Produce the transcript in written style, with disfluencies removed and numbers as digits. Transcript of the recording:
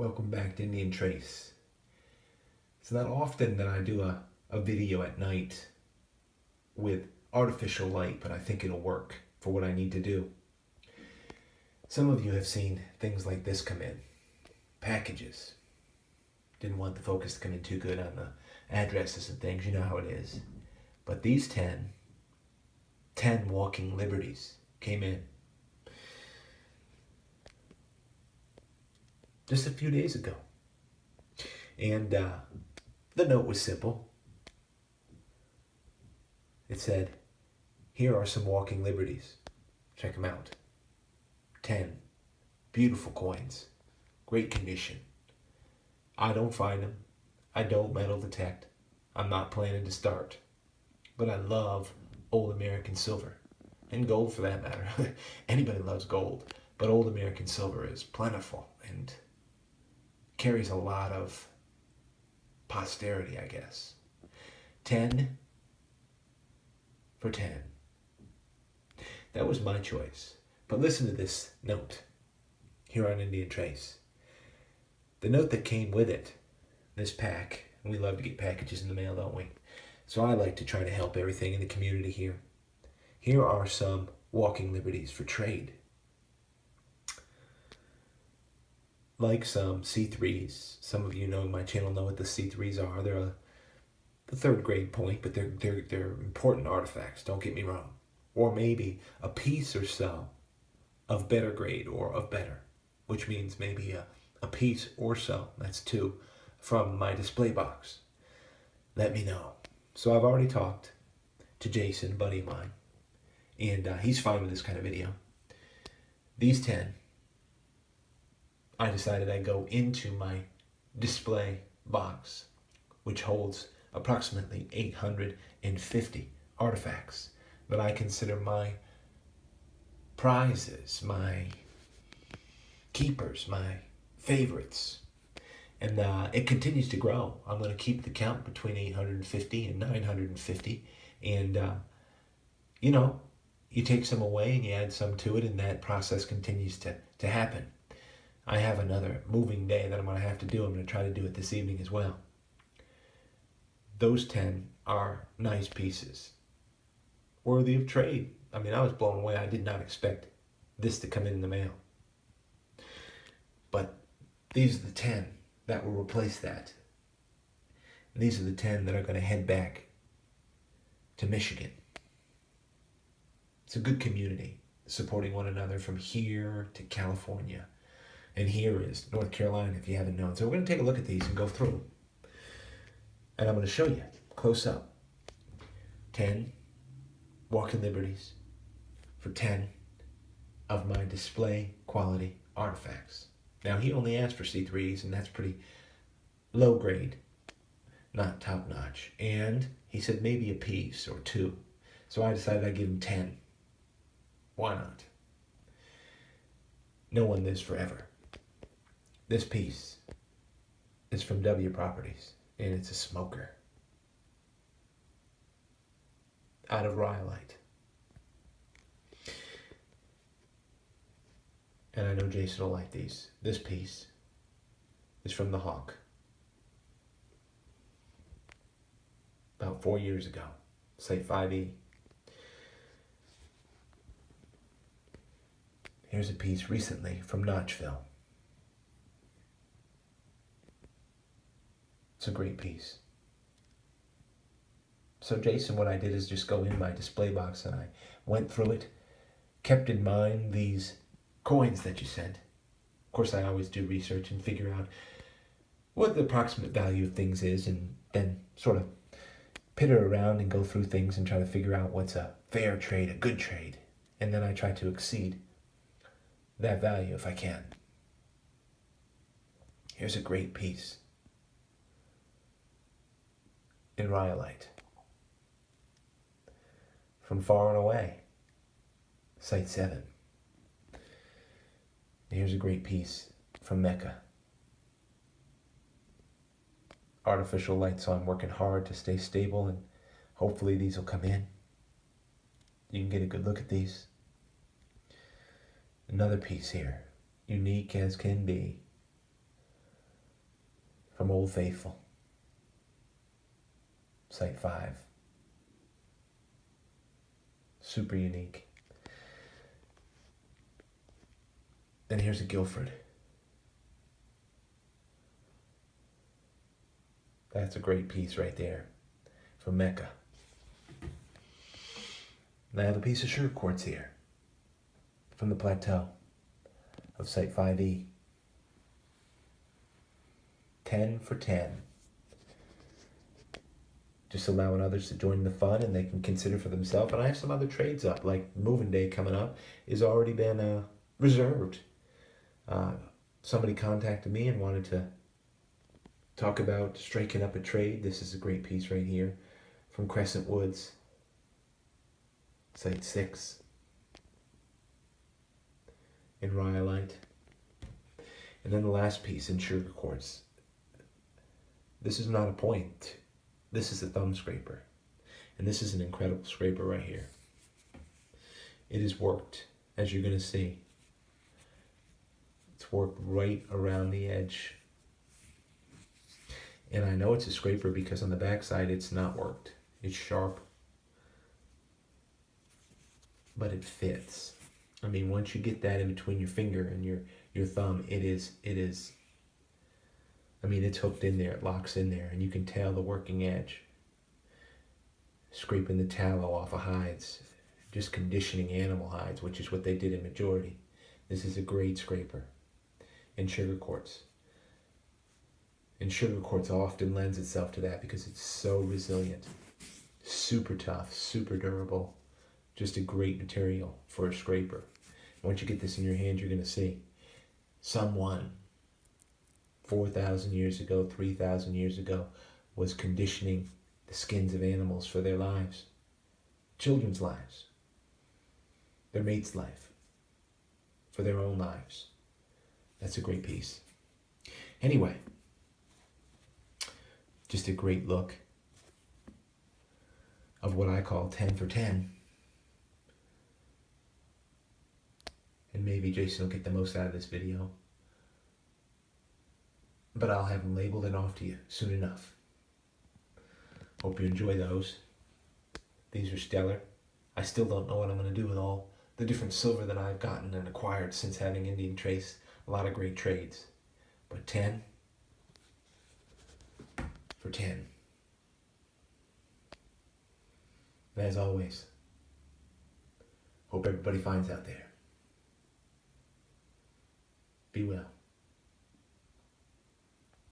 Welcome back to Indian Trace. It's not often that I do a video at night with artificial light, but I think it'll work for what I need to do. Some of you have seen things like this come in. Packages. Didn't want the focus to come in too good on the addresses and things, you know how it is. But these 10 walking liberties came in just a few days ago. And the note was simple. It said, here are some walking liberties. Check them out. 10 beautiful coins. Great condition. I don't find them. I don't metal detect. I'm not planning to start. But I love old American silver. And gold for that matter. Anybody loves gold. But old American silver is plentiful and carries a lot of posterity, I guess. 10 for 10. That was my choice. But listen to this note here on Indian Trace. The note that came with it, this pack, and we love to get packages in the mail, don't we? So I like to try to help everything in the community here. Here are some walking liberties for trade. Like some C3s. Some of you know my channel know what the C3s are. They're the third grade point, but they're important artifacts, don't get me wrong. Or maybe a piece or so of better grade or of better, which means maybe a piece or so, that's 2, from my display box. Let me know. So I've already talked to Jason, a buddy of mine, and he's fine with this kind of video. These 10, I decided I'd go into my display box, which holds approximately 850 artifacts that I consider my prizes, my keepers, my favorites. And it continues to grow. I'm going to keep the count between 850 and 950. And, you take some away and you add some to it, and that process continues to happen. I have another moving day that I'm going to have to do. I'm going to try to do it this evening as well. Those 10 are nice pieces, worthy of trade. I mean, I was blown away. I did not expect this to come in the mail. But these are the 10 that will replace that. And these are the 10 that are going to head back to Michigan. It's a good community, supporting one another from here to California. And here is North Carolina, if you haven't known. So we're going to take a look at these and go through them. And I'm going to show you close up 10 walking liberties for 10 of my display quality artifacts. Now, he only asked for C3s, and that's pretty low grade, not top notch. And he said maybe a piece or 2. So I decided I'd give him 10. Why not? No one lives forever. This piece is from W Properties, and it's a smoker out of rhyolite. And I know Jason will like these. This piece is from the Hawk. About 4 years ago. Site 5E. Here's a piece recently from Notchville. It's a great piece. So Jason, what I did is just go in my display box and I went through it, kept in mind these coins that you sent. Of course, I always do research and figure out what the approximate value of things is, and then sort of pitter around and go through things and try to figure out what's a fair trade, a good trade. And then I try to exceed that value if I can. Here's a great piece in rhyolite from Far and Away, Site 7. Here's a great piece from Mecca. Artificial light, so I'm working hard to stay stable, and hopefully these will come in. You can get a good look at these. Another piece here, unique as can be, from Old Faithful. Site 5. Super unique. Then here's a Guilford. That's a great piece right there from Mecca. And I have a piece of sugar quartz here from the plateau of Site 5E. 10 for 10. Just allowing others to join the fun and they can consider for themselves. And I have some other trades up, like Moving Day coming up is already been reserved. Somebody contacted me and wanted to talk about striking up a trade. This is a great piece right here from Crescent Woods, Site 6 in rhyolite. And then the last piece in sugar quartz. This is not a point. This is a thumb scraper. And this is an incredible scraper right here. It is worked, as you're going to see. It's worked right around the edge. And I know it's a scraper because on the back side it's not worked. It's sharp. But it fits. I mean, once you get that in between your finger and your thumb, it is, I mean, it's hooked in there, it locks in there, and you can tell the working edge. Scraping the tallow off of hides, just conditioning animal hides, which is what they did in majority. This is a great scraper. And sugar quartz. And sugar quartz often lends itself to that because it's so resilient. Super tough, super durable. Just a great material for a scraper. Once you get this in your hand, you're going to see someone 4,000 years ago, 3,000 years ago, was conditioning the skins of animals for their lives. Children's lives. Their mate's life. For their own lives. That's a great piece. Anyway, just a great look of what I call 10 for 10. And maybe Jason will get the most out of this video. But I'll have them labeled and off to you soon enough. Hope you enjoy those. These are stellar. I still don't know what I'm going to do with all the different silver that I've gotten and acquired since having Indian Trace. A lot of great trades. But 10 for 10. And as always, hope everybody finds out there. Be well.